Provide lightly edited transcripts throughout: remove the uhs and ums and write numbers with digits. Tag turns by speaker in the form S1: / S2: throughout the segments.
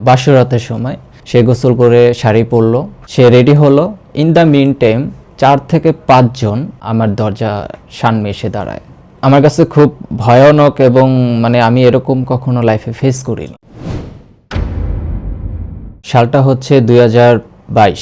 S1: বাসরাতের সময় সে গোসল করে শাড়ি পরলো, সে রেডি হলো। ইন দ্য মিন টাইম 4 থেকে 5 জন আমার দরজা সামনে এসে দাঁড়ায়। আমার কাছে খুব ভয়ানক এবং আমি এরকম কখনো লাইফে ফেস করিনি। সালটা হচ্ছে 2022।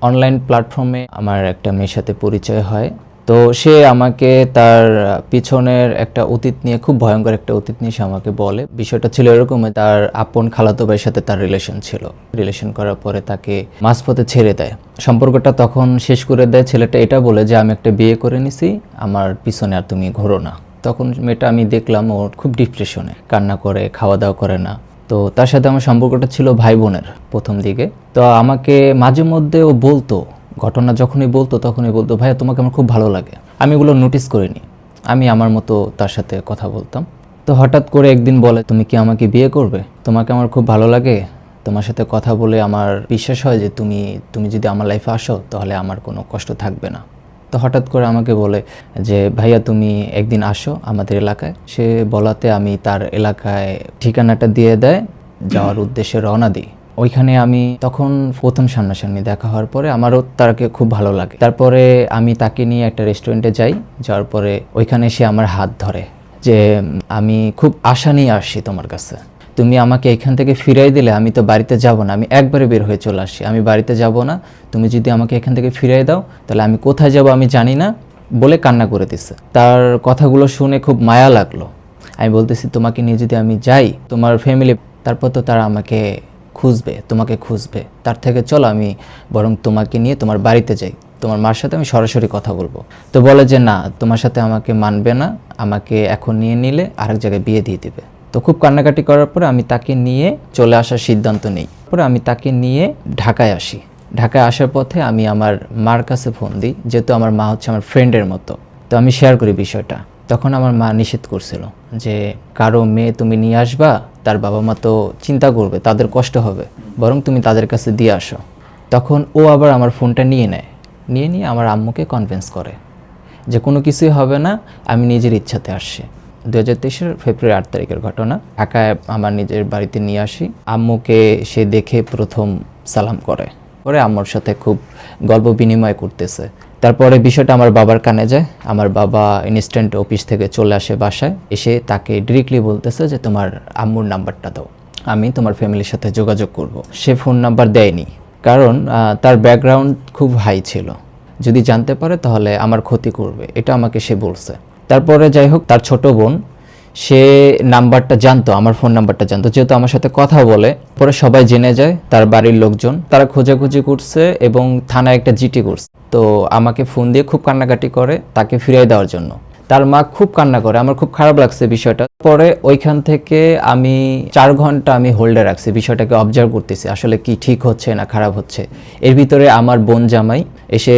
S1: অনলাইন প্ল্যাটফর্মে আমার একটা মেয়ের সাথে পরিচয় হয়। তো সে আমাকে তার পিছনের একটা অতীত নিয়ে, খুব ভয়ঙ্কর একটা অতীত নিয়ে সে আমাকে বলে। বিষয়টা ছিল এরকম, তার আপন খালাতো ভাইয়ের সাথে তার রিলেশন ছিল। রিলেশন করার পরে তাকে মাঝপথে ছেড়ে দেয়। সম্পর্কটা তখন শেষ করে দেয় ছেলেটা এটা বলে যে আমি একটা বিয়ে করে নিছি, আমার পিছনে আর তুমি ঘোরো না। তখন মেয়েটা আমি দেখলাম ওর খুব ডিপ্রেশনে, কান্না করে, খাওয়া দাওয়া করে না। তো তার সাথে আমার সম্পর্কটা ছিল ভাই বোনের প্রথম দিকে। তো আমাকে মাঝে মধ্যে ও বলতো, ঘটনা যখনই বলতো তখনই বলতো, ভাইয়া তোমাকে আমার খুব ভালো লাগে। আমি এগুলো নোটিস করিনি, আমি আমার মতো তার সাথে কথা বলতাম। তো হঠাৎ করে একদিন বলে, তুমি কি আমাকে বিয়ে করবে? তোমাকে আমার খুব ভালো লাগে, তোমার সাথে কথা বলে আমার বিশ্বাস হয় যে তুমি যদি আমার লাইফে আসো তাহলে আমার কোনো কষ্ট থাকবে না। তো হঠাৎ করে আমাকে বলে যে ভাইয়া তুমি একদিন আসো আমাদের এলাকায়। সে বলাতে আমি তার এলাকায় ঠিকানাটা দিয়ে দেয়, যাওয়ার উদ্দেশ্যে রওনা দিই। ওইখানে আমি তখন প্রথম সামনাসামনি দেখা হওয়ার পরে আমারও তাকে খুব ভালো লাগে। তারপরে আমি তাকে নিয়ে একটা রেস্টুরেন্টে যাই। যাওয়ার পরে ওইখানে সে আমার হাত ধরে যে আমি খুব আশা নিয়ে আসছি তোমার কাছে, তুমি আমাকে এখান থেকে ফিরাই দিলে আমি তো বাড়িতে যাব না, আমি একবারে বের হয়ে চলে আসি, আমি বাড়িতে যাব না। তুমি যদি আমাকে এখান থেকে ফিরাই দাও তাহলে আমি কোথায় যাব আমি জানি না, বলে কান্না করে দিছে। তার কথাগুলো শুনে খুব মায়া লাগলো। আমি বলতেছি তোমাকে নিয়ে যদি আমি যাই, তোমার ফ্যামিলি তারপর তো তারা আমাকে খুঁজবে, তোমাকে খুঁজবে, তার থেকে চলো আমি বরং তোমাকে নিয়ে তোমার বাড়িতে যাই, তোমার মার সাথে আমি সরাসরি কথা বলবো। তো বলে যে না, তোমার সাথে আমাকে মানবে না, আমাকে এখন নিয়ে নিলে আরেক জায়গায় বিয়ে দিয়ে দিবে। তো খুব কান্নাকাটি করার পরে আমি তাকে নিয়ে চলে আসার সিদ্ধান্ত নেই। পরে আমি তাকে নিয়ে ঢাকায় আসি। ঢাকায় আসার পথে আমি আমার মার কাছে ফোন দিই, যেহেতু আমার মা হচ্ছে আমার ফ্রেন্ডের মতো। তো আমি শেয়ার করি বিষয়টা। তখন আমার মা নিষেধ করছিল যে কারো মেয়ে তুমি নিয়ে আসবা, তার বাবা মা তো চিন্তা করবে, তাদের কষ্ট হবে, বরং তুমি তাদের কাছে দিয়ে আসো। তখন ও আবার আমার ফোনটা নিয়ে নিয়ে আমার আম্মুকে কনভিন্স করে যে কোনো কিছুই হবে না, আমি নিজের ইচ্ছাতে আসছি। 2023 ফেব্রুয়ারি 8 তারিখের ঘটনা। ঢাকায় আমার নিজের বাড়িতে নিয়ে আসি। আম্মুকে সে দেখে প্রথম সালাম করে, পরে আম্মুর সাথে খুব গল্প বিনিময় করতেছে। তারপরে বিষয়টা আমার বাবার কানে যায়। আমার বাবা ইনস্ট্যান্ট অফিস থেকে চলে আসে বাসায়, এসে তাকে ডিরেক্টলি বলতেছে যে তোমার আম্মুর নাম্বারটা দাও, আমি তোমার ফ্যামিলির সাথে যোগাযোগ করব। সে ফোন নাম্বার দেয়নি, কারণ তার ব্যাকগ্রাউন্ড খুব হাই ছিল, যদি জানতে পারে তাহলে আমার ক্ষতি করবে, এটা আমাকে সে বলছে। তারপরে যাই হোক, তার ছোট বোন সে নাম্বারটা জানতো, আমার ফোন নাম্বারটা জানতো, যেহেতু আমার সাথে কথা বলে। পরে সবাই জেনে যায়, তার বাড়ির লোকজন, তারা খোঁজাখুঁজি করছে এবং থানায় একটা জিটি করছে। তো আমাকে ফোন দিয়ে খুব কান্নাকাটি করে তাকে ফিরিয়ে দেওয়ার জন্য। তার মা খুব কান্না করে, আমার খুব খারাপ লাগছে বিষয়টা। পরে ওইখান থেকে আমি 4 ঘন্টা আমি হোল্ডে রাখছি, বিষয়টাকে অবজার্ভ করতেছি আসলে কি ঠিক হচ্ছে না খারাপ হচ্ছে। এর ভিতরে আমার বোন জামাই এসে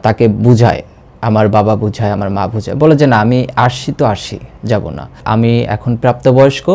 S1: তাকে বুঝায়, আমার বাবা বুঝায়, আমার মা বুঝায়, বলে যে না আমি আসছি তো আসছি, যাব না, আমি এখন প্রাপ্তবয়স্ক,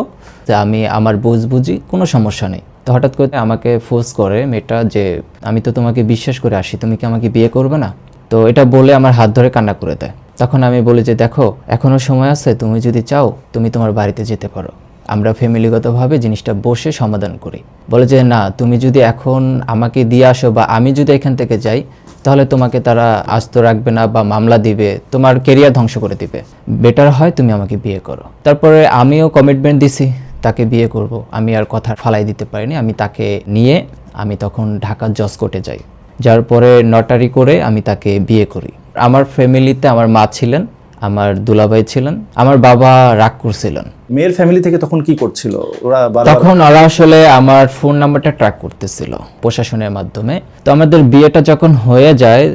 S1: আমি আমার বুঝি, কোনো সমস্যা নেই। তো হঠাৎ করে আমাকে ফোর্স করে মেয়েটা যে আমি তো তোমাকে বিশ্বাস করে আসি, তুমি কি আমাকে বিয়ে করবে না? তো এটা বলে আমার হাত ধরে কান্না করে দেয়। তখন আমি বলি যে দেখো এখনও সময় আছে, তুমি যদি চাও তুমি তোমার বাড়িতে যেতে পারো, আমরা ফ্যামিলিগতভাবে জিনিসটা বসে সমাধান করি। বলে যে না, তুমি যদি এখন আমাকে দিয়ে আসো বা আমি যদি এখান থেকে যাই তাহলে তোমাকে তারা আস্ত রাখবে না বা মামলা দিবে, তোমার কেরিয়ার ধ্বংস করে দিবে, বেটার হয় তুমি আমাকে বিয়ে করো। তারপরে আমিও কমিটমেন্ট দিছি তাকে বিয়ে করব। আমি আর কথা ফালাই দিতে পারিনি। আমি তাকে নিয়ে আমি তখন ঢাকা জজ কোর্টে যাই, যার পরে নটারি করে আমি তাকে বিয়ে করি। আমার ফ্যামিলিতে আমার মা ছিলেন, আমার দুলাভাই ছিলেন, আমার বাবা রাগ করছিলেন।
S2: মেয়ের ফ্যামিলি থেকে তখন কি করছিল ওরা?
S1: তখন ওরা আসলে আমার ফোন নাম্বারটা ট্র্যাক করতেছিল প্রশাসনের মাধ্যমে। তো আমাদের বিয়েটা যখন হয়ে যায়,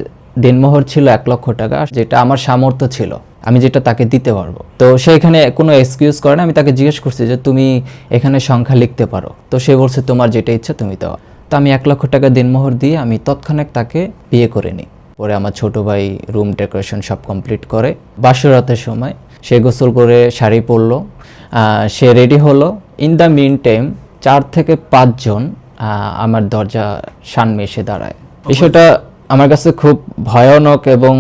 S1: দিনমোহর ছিল 1 লক্ষ টাকা, যেটা আমার সামর্থ্য ছিল, আমি যেটা তাকে দিতে পারবো। তো সে এখানে কোনো এক্সকিউজ করে না। আমি তাকে জিজ্ঞেস করছি যে তুমি এখানে সংখ্যা লিখতে পারো? তো সে বলছে তোমার যেটা ইচ্ছা তুমি দাও। তো আমি 1 লক্ষ টাকা দিনমোহর দিয়ে আমি তৎক্ষণাৎ তাকে বিয়ে করে নিই। পরে আমার ছোট ভাই রুম ডেকোরেশন সব কমপ্লিট করে। বাসরাতের সময় সে গোসল করে শাড়ি পরলো, সে রেডি হলো। ইন দ্য মিন টাইম 4 থেকে 5 জন আমার দরজা সামনে এসে দাঁড়ায়। বিষয়টা আমার কাছে খুব ভয়ানক এবং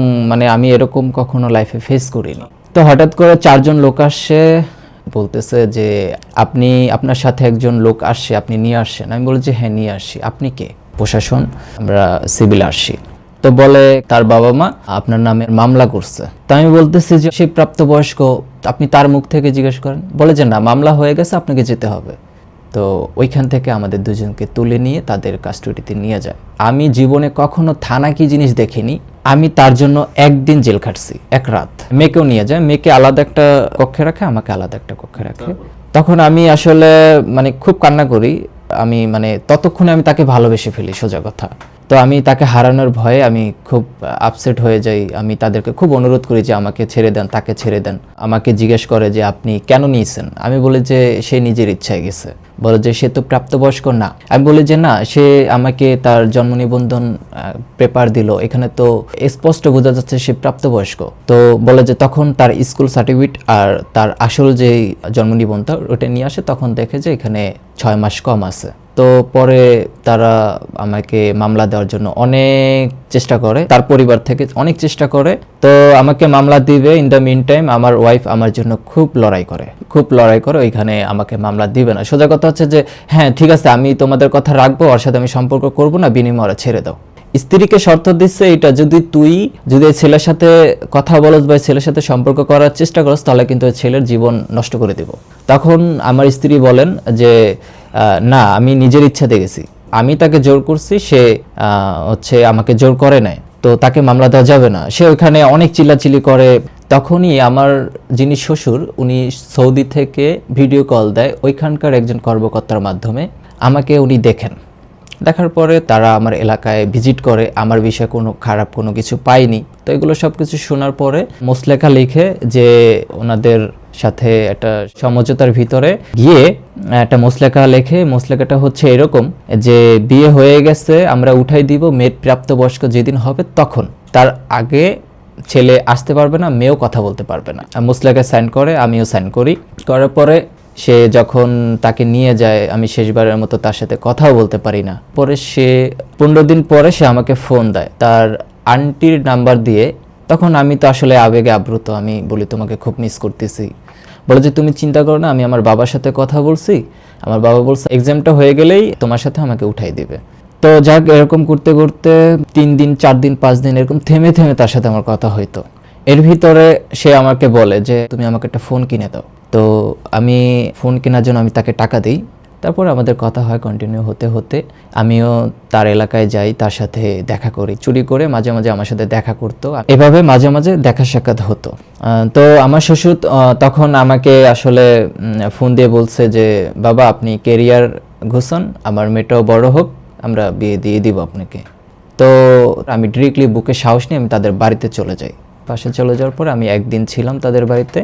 S1: আমি এরকম কখনো লাইফে ফেস করিনি। তো হঠাৎ করে 4 জন লোক আসছে, বলতেছে যে আপনি আপনার সাথে একজন লোক আসছে, আপনি নিয়ে আসছেন। আমি বলি যে হ্যাঁ নিয়ে আসছি। আপনি কে? প্রশাসন, আমরা সিভিল আসছি। তো বলে তার বাবা মা আপনার নামে মামলা করছে। তো আমি বলতেছি যে সে প্রাপ্তবয়স্ক, আপনি তার মুখ থেকে জিজ্ঞেস করেন। বলে যে না, মামলা হয়ে গেছে, আপনাকে যেতে হবে। তো ওইখান থেকে আমাদের দুজনকে তুলে নিয়ে তাদের কাস্টডিতে নিয়ে যায়। আমি জীবনে কখনো থানা কি জিনিস দেখিনি। আমি তার জন্য একদিন জেল খাটছি, এক রাত। মেয়েকেও নিয়ে যায়, মেয়েকে আলাদা একটা কক্ষে রাখে, আমাকে আলাদা একটা কক্ষে রাখে। তখন আমি আসলে মানে খুব কান্না করি। আমি মানে ততক্ষণে আমি তাকে ভালোবেসে ফেলি, সোজা কথা। তো আমি তাকে হারানোর ভয়ে আমি খুব আপসেট হয়ে যাই। আমি তাদেরকে খুব অনুরোধ করি যে আমাকে ছেড়ে দেন, তাকে ছেড়ে দেন। আমাকে জিজ্ঞেস করে যে আপনি কেন নিয়েছেন। আমি বলি যে সে নিজের ইচ্ছায় গেছে। বলে যে সে তো প্রাপ্তবয়স্ক না। আমি বলি যে না, সে আমাকে তার জন্ম নিবন্ধন পেপার দিল, এখানে তো স্পষ্ট বোঝা যাচ্ছে সে প্রাপ্তবয়স্ক। তো বলে যে তখন তার স্কুল সার্টিফিকেট আর তার আসল যে জন্ম নিবন্ধন ওটা নিয়ে আসে, তখন দেখে যে এখানে 6 মাস কম আছে। তো পরে তারা আমাকে মামলা দেওয়ার জন্য অনেক চেষ্টা করে, তার পরিবার থেকে অনেক চেষ্টা করে। তো আমাকে মামলা দিবে। ইন দ্য মিন টাইম আমার ওয়াইফ আমার জন্য খুব লড়াই করে ওইখানে আমাকে মামলা দিবে না। সোজা কথা হচ্ছে যে হ্যাঁ ঠিক আছে, আমি তোমাদের কথা রাখবো, ওর সাথে আমি সম্পর্ক করব না, বিনিময়ে ছেড়ে দাও। স্ত্রীকে শর্ত দিচ্ছে এটা, যদি এই ছেলের সাথে কথা বলস বা ছেলের সাথে সম্পর্ক করার চেষ্টা করস, তাহলে কিন্তু ওই ছেলের জীবন নষ্ট করে দেব। তখন আমার স্ত্রী বলেন যে না, আমি নিজের ইচ্ছাতে গেছি, আমি তাকে জোর করছি, সে হচ্ছে আমাকে জোর করে নাই, তো তাকে মামলা দেওয়া যাবে না। সে ওইখানে অনেক চিল্লাচিল্লি করে। তখনই আমার যিনি শ্বশুর, উনি সৌদি থেকে ভিডিও কল দেয় ওইখানকার একজন কর্মকর্তার মাধ্যমে। আমাকে উনি দেখার পরে তারা আমার এলাকায় ভিজিট করে, আমার বিষয়ে কোনো খারাপ কোনো কিছু পাইনি। তো এগুলো সব কিছু শোনার পরে মোসলেখা লিখে যে ওনাদের সাথে একটা সমঝোতার ভিতরে গিয়ে একটা মোসলেখা লেখে। মোসলেখাটা হচ্ছে এরকম যে বিয়ে হয়ে গেছে, আমরা উঠাই দিব, মেয়ের প্রাপ্তবয়স্ক যেদিন হবে তখন, তার আগে ছেলে আসতে পারবে না, মেয়েও কথা বলতে পারবে না। মোসলেখা সাইন করে, আমিও সাইন করি। করার পরে সে যখন তাকে নিয়ে যায়, আমি শেষবারের মতো তার সাথে কথাও বলতে পারি না। পরে সে 15 দিন পরে সে আমাকে ফোন দেয় তার আন্টির নাম্বার দিয়ে। তখন আমি তো আসলে আবেগে আপ্লুত, আমি বলি তোমাকে খুব মিস করতেছি। বলে যে তুমি চিন্তা করো না, আমি আমার বাবার সাথে কথা বলছি, আমার বাবা বলছে এক্সামটা হয়ে গেলেই তোমার সাথে আমাকে উঠাই দিবে। তো যাক, এরকম করতে করতে 3 দিন 4 দিন 5 দিন এরকম থেমে থেমে তার সাথে আমার কথা হইতো। এর ভিতরে সে আমাকে বলে যে তুমি আমাকে একটা ফোন কিনে দাও। তো আমি ফোন কেনার জন্য আমি তাকে টাকা দিই। তারপর আমাদের কথা হয়, কন্টিনিউ হতে হতে আমিও তার এলাকায় যাই, তার সাথে দেখা করি, চুরি করে মাঝে মাঝে আমার সাথে দেখা করতো। এভাবে মাঝে মাঝে দেখা সাক্ষাৎ হতো। তো আমার শ্বশুর তখন আমাকে আসলে ফোন দিয়ে বলছে যে বাবা আপনি কেরিয়ার ঘোষণ, আমার মেয়েটাও বড় হোক, আমরা বিয়ে দিয়ে দিব আপনাকে। তো আমি ডিরেক্টলি বুকে সাহস নিয়ে আমি তাদের বাড়িতে চলে যাই। পাশে চলে যাওয়ার পর আমি একদিন ছিলাম তাদের বাড়িতে।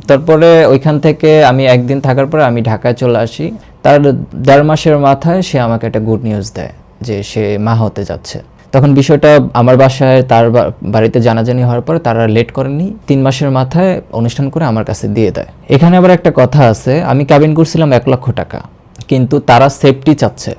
S1: তারপরে ওইখান থেকে আমি একদিন থাকার পরে আমি ঢাকায় চলে আসি। তার 1.5 মাসের মাথায় সে আমাকে একটা গুড নিউজ দেয় যে সে মা হতে যাচ্ছে। তখন বিষয়টা আমার বাসায় তার বাড়িতে জানাজানি হওয়ার পর তারা লেট করেনি, 3 মাসের মাথায় অনুষ্ঠান করে আমার কাছে দিয়ে দেয়। এখানে আবার একটা কথা আছে, আমি কাবিন করছিলাম 1 লক্ষ টাকা, কিন্তু তারা সেফটি চাচ্ছে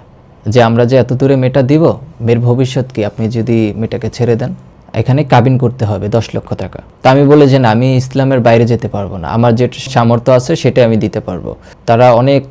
S1: যে আমরা যে এত দূরে মেয়েটা দিব, মেয়ের ভবিষ্যৎ কি, আপনি যদি মেয়েটাকে ছেড়ে দেন, এখানে কাবিন করতে হবে 10 লক্ষ টাকা। তা আমি বলে যে না, আমি ইসলামের বাইরে যেতে পারবো না, আমার যে সামর্থ্য আছে সেটাই আমি দিতে পারবো। তারা অনেক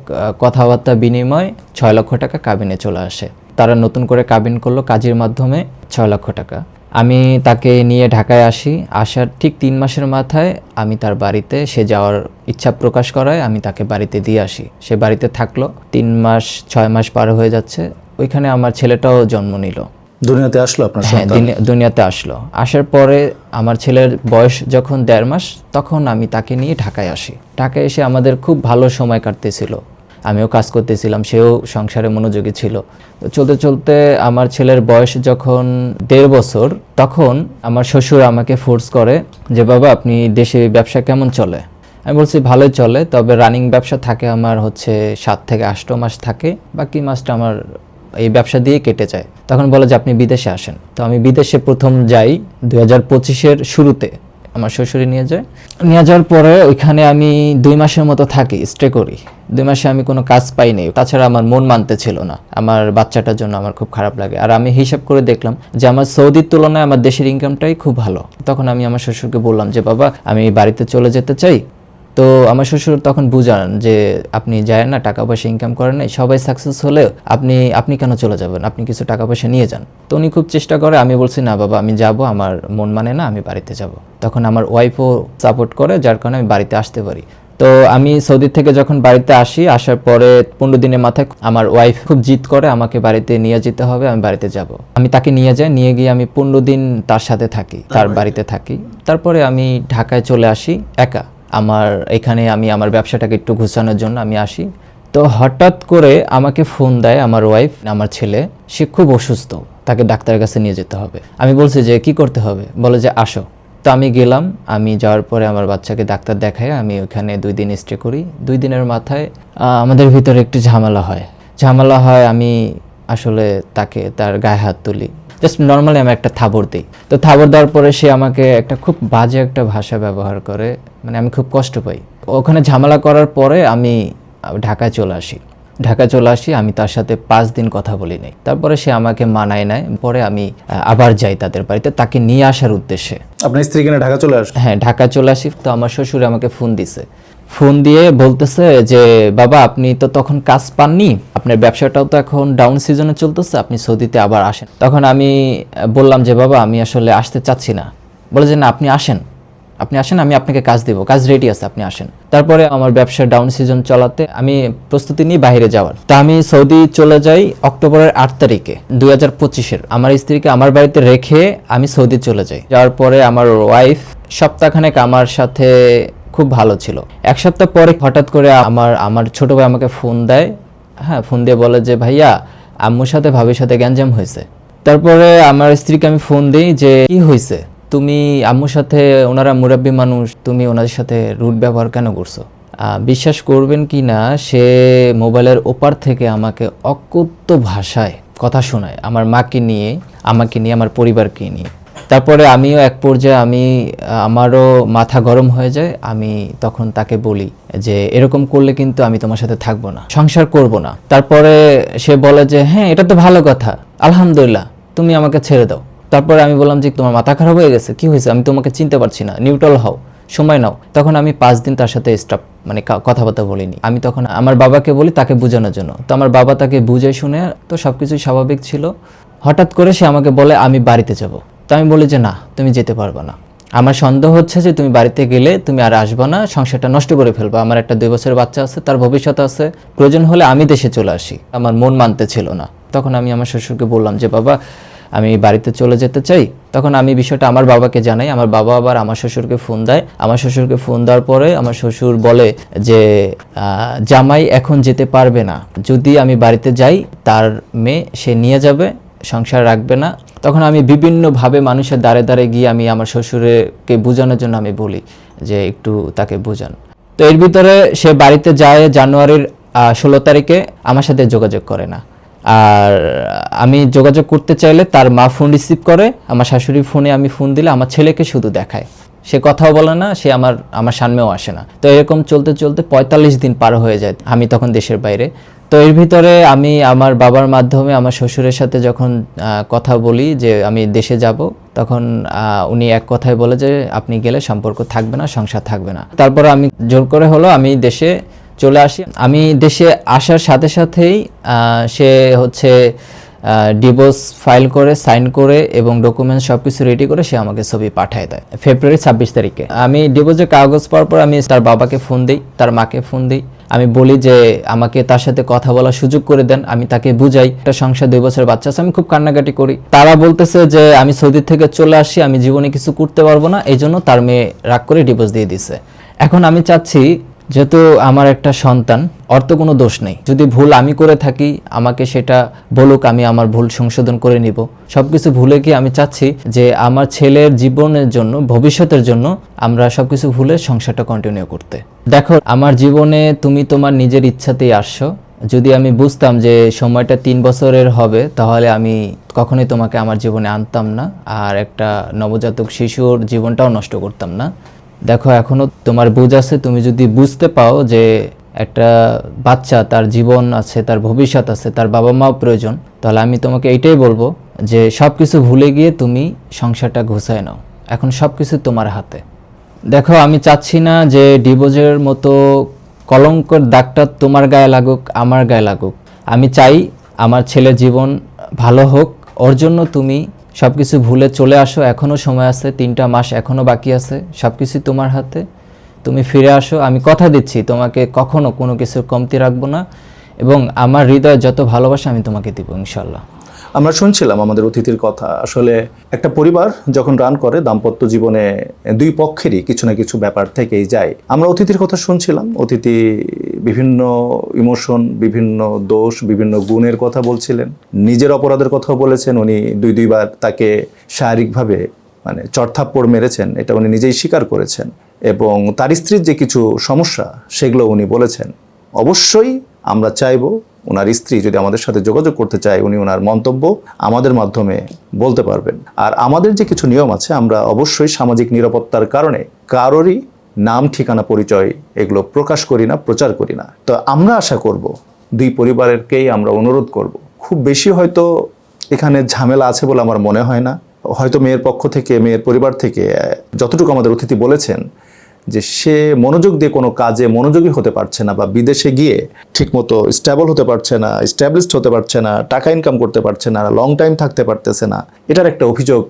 S1: কথাবার্তা বিনিময় 6 লক্ষ টাকা কাবিনে চলে আসে। তারা নতুন করে কাবিন করলো কাজীর মাধ্যমে 6 লক্ষ টাকা। আমি তাকে নিয়ে ঢাকায় আসি। আসার ঠিক 3 মাসের মাথায় আমি তার বাড়িতে, সে যাওয়ার ইচ্ছা প্রকাশ করায় আমি তাকে বাড়িতে দিয়ে আসি। সে বাড়িতে থাকলো 3 মাস 6 মাস পার হয়ে যাচ্ছে। ওইখানে আমার ছেলেটাও জন্ম নিল,
S2: দুনিয়াতে আসলো আপনার
S1: হ্যাঁ,
S2: সন্তান।
S1: দুনিয়াতে আসলো। আসার পরে আমার ছেলের বয়স যখন 1.5 মাস, তখন আমি তাকে নিয়ে ঢাকায় আসি। ঢাকায় এসে আমাদের খুব ভালো সময় কাটতেছিল, আমিও কাজ করতেছিলাম, সেও সংসারে মনোযোগী ছিল। তো চলতে চলতে আমার ছেলের বয়স যখন 1.5 বছর, তখন আমার শ্বশুর আমাকে ফোর্স করে যে বাবা আপনি দেশে ব্যবসা কেমন চলে। আমি বলছি ভালোই চলে, তবে রানিং ব্যবসা থাকে আমার হচ্ছে 7 থেকে 8 মাস থাকে, বাকি মাসটা আমার এই ব্যবসা দিয়ে কেটে যায়। তখন বলে যে আপনি বিদেশে আসেন। তো আমি বিদেশে প্রথম যাই 2025-এর শুরুতে, আমার শ্বশুরে নিয়ে যাওয়ার পরে ওইখানে আমি 2 মাসের মতো থাকি, স্টে করি। 2 মাসে আমি কোনো কাজ পাইনি, তাছাড়া আমার মন মানতে ছিল না, আমার বাচ্চাটার জন্য আমার খুব খারাপ লাগে। আর আমি হিসাব করে দেখলাম যে আমার সৌদির তুলনায় আমার দেশের ইনকামটাই খুব ভালো। তখন আমি আমার শ্বশুরকে বললাম যে বাবা আমি বাড়িতে চলে যেতে চাই, তো আমার শ্বশুর তখন বুঝান যে আপনি যায় না, টাকা পয়সা ইনকাম করেন নাই, সবাই সাকসেস হলে আপনি কেন চলে যাবেন, আপনি কিছু টাকা পয়সা নিয়ে যান। তো উনি খুব চেষ্টা করে, আমি বলছি না বাবা আমি যাব, আমার মন মানে না, আমি বাড়িতে যাব। তখন আমার ওয়াইফও সাপোর্ট করে, যার কারণে আমি বাড়িতে আসতে পারি। তো আমি সৌদি থেকে যখন বাড়িতে আসি, আসার পরে 15 দিনের মাথায় আমার ওয়াইফ খুব জিদ করে আমাকে বাড়িতে নিয়ে যেতে হবে, আমি বাড়িতে যাব। আমি তাকে নিয়ে যাই, নিয়ে গিয়ে আমি 15 দিন তার সাথে থাকি, তার বাড়িতে থাকি। তারপরে আমি ঢাকায় চলে আসি একা। এখানে আমি আমার ব্যবসাটাকে একটু গুছানোর জন্য আমি আসি। তো হঠাৎ করে আমাকে ফোন দেয় আমার ওয়াইফ, আমার ছেলে, সে খুব অসুস্থ, তাকে ডাক্তারের কাছে নিয়ে যেতে হবে। আমি বলছি যে কি করতে হবে, বলে যে আসো। তো আমি গেলাম, আমি যাওয়ার পরে আমার বাচ্চাকে ডাক্তার দেখাই, আমি ওখানে 2 দিন স্টে করি। 2 দিনের মাথায় আমাদের ভিতরে একটু ঝামেলা হয়। আমি আসলে তার গায়ে হাত তুলি, জাস্ট নর্মালি আমি একটা থাবড় দিই। তো থাবড় দেওয়ার পরে সে আমাকে একটা খুব বাজে একটা ভাষা ব্যবহার করে, মানে আমি খুব কষ্ট পাই। ওখানে ঝামেলা করার পরে আমি ঢাকায় চলে আসি। আমি তার সাথে 5 দিন কথা বলি নাই। তারপরে সে আমাকে মানায় নেয়। পরে আমি আবার যাই তাদের বাড়িতে, তাকে নিয়ে আসার উদ্দেশ্যে।
S2: আপনার স্ত্রী কিনা ঢাকা চলে আসে?
S1: হ্যাঁ, ঢাকা চলে আসি। তো আমার শ্বশুর আমাকে ফোন দিয়ে বলতেছে যে বাবা আপনি তো তখন কাজ পাননি, আপনার ব্যবসাটাও তো এখন ডাউন সিজনে চলতেছে, আপনি সৌদিতে আবার আসেন। তখন আমি বললাম যে বাবা আমি আসলে আসতে চাচ্ছি না। বলে যে না আপনি আসেন, আমি আপনাকে কাজ দেব, কাজ রেডি আছে, আপনি আসেন। তারপরে আমার ব্যবসা ডাউন সিজন চলাতে আমি প্রস্তুতি নিই বাইরে যাওয়ার। তা আমি সৌদি চলে যাই অক্টোবরের 8 তারিখে 2025-এর। আমার স্ত্রীকে আমার বাড়িতে রেখে আমি সৌদি চলে যাই। যাওয়ার পরে আমার ওয়াইফ সপ্তাহখানেক আমার সাথে খুব ভালো ছিল। 1 সপ্তাহ পরে হঠাৎ করে আমার ছোট ভাই আমাকে ফোন দেয়। হ্যাঁ, ফোন দিয়ে বলে যে ভাইয়া আম্মুর সাথে ভাবির সাথে গ্যাঞ্জাম হয়েছে। তারপরে আমার স্ত্রীকে আমি ফোন দিই যে কি হয়েছে, তুমি আম্মুর সাথে, ওনারা মুরব্বী মানুষ, তুমি ওনাদের সাথে রুড ব্যবহার কেন করছো? বিশ্বাস করবেন কি না, সে মোবাইলের ওপার থেকে আমাকে অকথ্য ভাষায় কথা শোনায়, আমার মাকে নিয়ে, আমাকে নিয়ে, আমার পরিবারকে নিয়ে। তারপরে আমিও এক পর্যায়ে আমারও মাথা গরম হয়ে যায়। আমি তখন তাকে বলি যে এরকম করলে কিন্তু আমি তোমার সাথে থাকবো না, সংসার করব না। তারপরে সে বলে যে হ্যাঁ এটা তো ভালো কথা, আলহামদুলিল্লাহ, তুমি আমাকে ছেড়ে দাও। তারপরে আমি বললাম যে তোমার মাথা খারাপ হয়ে গেছে, কি হয়েছে, আমি তোমাকে চিনতে পারছি না, নিউট্রাল হও, সময় নাও। তখন আমি 5 দিন তার সাথে কথাবার্তা বলিনি। আমি তখন আমার বাবাকে বলি তাকে বোঝানোর জন্য। তো আমার বাবা তাকে বুঝে শুনে, তো সবকিছুই স্বাভাবিক ছিল। হঠাৎ করে সে আমাকে বলে আমি বাড়িতে যাব। তো আমি বলি যে না, তুমি যেতে পারবে না, আমার সন্দেহ হচ্ছে যে তুমি বাড়িতে গেলে তুমি আর আসবে না, সংসারটা নষ্ট করে ফেলবা, আমার একটা 2 বছরের বাচ্চা আছে, তার ভবিষ্যৎ আছে, প্রয়োজন হলে আমি দেশে চলে আসি। আমার মন মানতে ছিল না। তখন আমি আমার শ্বশুরকে বললাম যে বাবা আমি বাড়িতে চলে যেতে চাই। তখন আমি বিষয়টা আমার বাবাকে জানাই। আমার বাবা আবার আমার শ্বশুরকে ফোন দেয়। আমার শ্বশুরকে ফোন দেওয়ার পরে আমার শ্বশুর বলে যে জামাই এখন যেতে পারবে না, যদি আমি বাড়িতে যাই তার মেয়ে সে নিয়ে যাবে, সংসার রাখবে না। তখন আমি বিভিন্নভাবে মানুষের দ্বারে দ্বারে গিয়ে আমি আমার শ্বশুরকে বোঝানোর জন্য আমি বলি যে একটু তাকে বোঝান। তো এর ভিতরে সে বাড়িতে যায় জানুয়ারির 16 তারিখে, আমার সাথে যোগাযোগ করে না। আর আমি যোগাযোগ করতে চাইলে তার মা ফোন রিসিভ করে, আমার শাশুড়ির ফোনে আমি ফোন দিলে আমার ছেলেকে শুধু দেখায়, সে কথাও বলে না, সে আমার সামনেও আসে না। তো এরকম চলতে চলতে 45 দিন পার হয়ে যায়, আমি তখন দেশের বাইরে। তো এর ভিতরে আমি আমার বাবার মাধ্যমে আমার শ্বশুরের সাথে যখন কথা বলি যে আমি দেশে যাব, তখন উনি এক কথায় বলে যে আপনি গেলে সম্পর্ক থাকবে না, সংসার থাকবে না। তারপর আমি জোর করে হলো আমি দেশে চলে আসি। আমি দেশে আসার সাথে সাথেই সে হচ্ছে ডিভোর্স ফাইল করে, সাইন করে এবং ডকুমেন্টস সব কিছু রেডি করে সে আমাকে ছবি পাঠিয়ে দেয় ফেব্রুয়ারি 26 তারিখে। আমি ডিভোর্সের কাগজ পাওয়ার পর আমি তার বাবাকে ফোন দিই, তার মাকে ফোন দিই। আমি বলি যে আমাকে তার সাথে কথা বলার সুযোগ করে দেন, আমি তাকে বুঝাই, একটা সংসার 2 বছরের বাচ্চা আছে, আমি খুব কান্নাকাটি করি। তারা বলতেছে যে আমি সৌদি থেকে চলে আসি, আমি জীবনে কিছু করতে পারবো না, এই জন্য তার মেয়ে রাগ করে ডিভোর্স দিয়ে দিছে। এখন আমি চাচ্ছি, যেহেতু আমার একটা সন্তান, ওর তো কোনো দোষ নেই, যদি ভুল আমি করে থাকি আমাকে সেটা বলুক, আমি আমার ভুল সংশোধন করে নিব। সবকিছু ভুলে গিয়ে আমি চাচ্ছি যে আমার ছেলের জীবনের জন্য, ভবিষ্যতের জন্য আমরা সবকিছু ভুলে সংসারটা কন্টিনিউ করতে। দেখো আমার জীবনে তুমি তোমার নিজের ইচ্ছাতেই আসছো, যদি আমি বুঝতাম যে সময়টা 3 বছরের হবে তাহলে আমি কখনোই তোমাকে আমার জীবনে আনতাম না, আর একটা নবজাতক শিশুর জীবনটাও নষ্ট করতাম না। দেখো এখনো তোমার বুঝ আছে, তুমি যদি বুঝতে পাও যে একটা বাচ্চা, তার জীবন আছে, তার ভবিষ্যৎ আছে, তার বাবা মাও প্রয়োজন, তাহলে আমি তোমাকে এইটাই বলবো যে সব কিছু ভুলে গিয়ে তুমি সংসারটা গুছায় নাও, এখন সব কিছু তোমার হাতে। দেখো, আমি চাচ্ছি না যে ডিভোর্সের মতো কলঙ্কের দাগটা তোমার গায়ে লাগুক, আমার গায়ে লাগুক। আমি চাই আমার ছেলের জীবন ভালো হোক। ওর জন্য তুমি সব কিছু ভুলে চলে আসো, এখনও সময় আছে, 3টা মাস এখনও বাকি আছে, সব কিছু তোমার হাতে। তুমি ফিরে আসো, আমি কথা দিচ্ছি তোমাকে কখনো কোনো কিছুর কমতি রাখবো না, এবং আমার হৃদয়ে যত ভালোবাসা আমি তোমাকে দিব ইনশাল্লাহ।
S2: আমরা শুনছিলাম আমাদের অতিথির কথা। আসলে একটা পরিবার যখন রান করে, দাম্পত্য জীবনে দুই পক্ষেরই কিছু না কিছু ব্যাপার থেকেই যায়। আমরা অতিথির কথা শুনছিলাম, অতিথি বিভিন্ন ইমোশন, বিভিন্ন দোষ, বিভিন্ন গুণের কথা বলছিলেন, নিজের অপরাধের কথাও বলেছেন। উনি দুইবার তাকে শারীরিকভাবে মানে চড়থাপ্পড় মেরেছেন, এটা উনি নিজেই স্বীকার করেছেন, এবং তার স্ত্রীর যে কিছু সমস্যা সেগুলো উনি বলেছেন। অবশ্যই আমরা চাইব ওনার স্ত্রী যদি আমাদের সাথে যোগাযোগ করতে চায়, উনি ওনার মন্তব্য আমাদের মাধ্যমে বলতে পারবেন। আর আমাদের যে কিছু নিয়ম আছে, আমরা অবশ্যই সামাজিক নিরাপত্তার কারণে কারোরই নাম, ঠিকানা, পরিচয় এগুলো প্রকাশ করি না, প্রচার করি না। তো আমরা আশা করব দুই পরিবারেরকেই আমরা অনুরোধ করব, খুব বেশি হয়তো এখানে ঝামেলা আছে বলে আমার মনে হয় না। হয়তো মেয়ের পক্ষ থেকে, মেয়ের পরিবার থেকে যতটুকু আমাদের অতিথি বলেছেন যে সে মনোযোগ দিয়ে কোনো কাজে মনোযোগী হতে পারছে না, বা বিদেশে গিয়ে ঠিকমতো স্টেবল হতে পারছে না, স্ট্যাবলিশড হতে পারছে না, টাকা ইনকাম করতে পারছে না, লং টাইম থাকতে পারতেছে না, এটার একটা অভিযোগ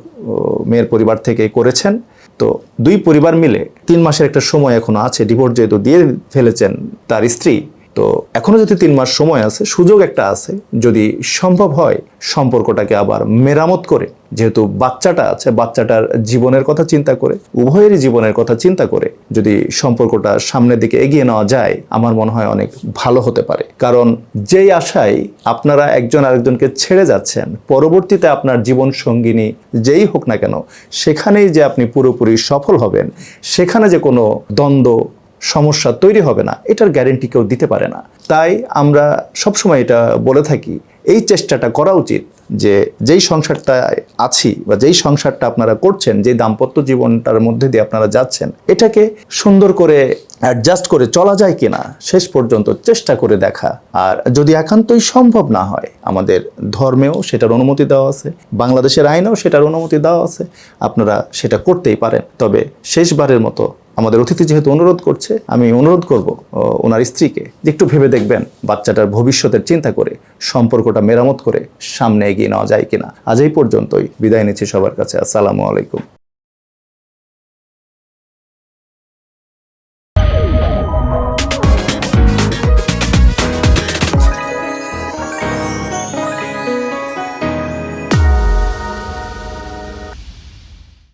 S2: মেয়ের পরিবার থেকে করেছেন। তো দুই পরিবার মিলে 3 মাসের একটা সময় এখনো আছে, ডিভোর্স যেহেতু দিয়ে ফেলেছেন তার স্ত্রী, তো এখনো যদি 3 মাস সময় আছে, সুযোগ একটা আছে, যদি সম্ভব হয় সম্পর্কটাকে আবার মেরামত করে, যেহেতু বাচ্চাটা আছে, বাচ্চাটার জীবনের কথা চিন্তা করে, উভয়েরই জীবনের কথা চিন্তা করে যদি সম্পর্কটা সামনের দিকে এগিয়ে নেওয়া যায়, আমার মনে হয় অনেক ভালো হতে পারে। কারণ যেই আশায় আপনারা একজন আরেকজনকে ছেড়ে যাচ্ছেন, পরবর্তীতে আপনার জীবন সঙ্গিনী যেই হোক না কেন, সেখানেই যে আপনি পুরোপুরি সফল হবেন, সেখানে যে কোনো দ্বন্দ্ব, সমস্যা তৈরি হবে না, এটার গ্যারেন্টি কেউ দিতে পারে না। তাই আমরা সবসময় এটা বলে থাকি, এই চেষ্টাটা করা উচিত যে যেই সংসারটা আছি বা যেই সংসারটা আপনারা করছেন, যে দাম্পত্য জীবনটার মধ্যে দিয়ে আপনারা যাচ্ছেন, এটাকে সুন্দর করে অ্যাডজাস্ট করে চলা যায় কিনা শেষ পর্যন্ত চেষ্টা করে দেখা। আর যদি একান্তই সম্ভব না হয়, আমাদের ধর্মেও সেটার অনুমতি দেওয়া আছে, বাংলাদেশের আইনেও সেটার অনুমতি দেওয়া আছে, আপনারা সেটা করতেই পারেন। তবে শেষবারের মতো আমাদের অতিথি যেহেতু অনুরোধ করছে, আমি অনুরোধ করব ওনার স্ত্রীকে যে একটু ভেবে দেখবেন, বাচ্চাটার ভবিষ্যতের চিন্তা করে সম্পর্কটা মেরামত করে সামনে এগিয়ে নেওয়া যায় কিনা। আজ এই পর্যন্তই, বিদায় নিচ্ছি সবার কাছে। আসসালামু আলাইকুম।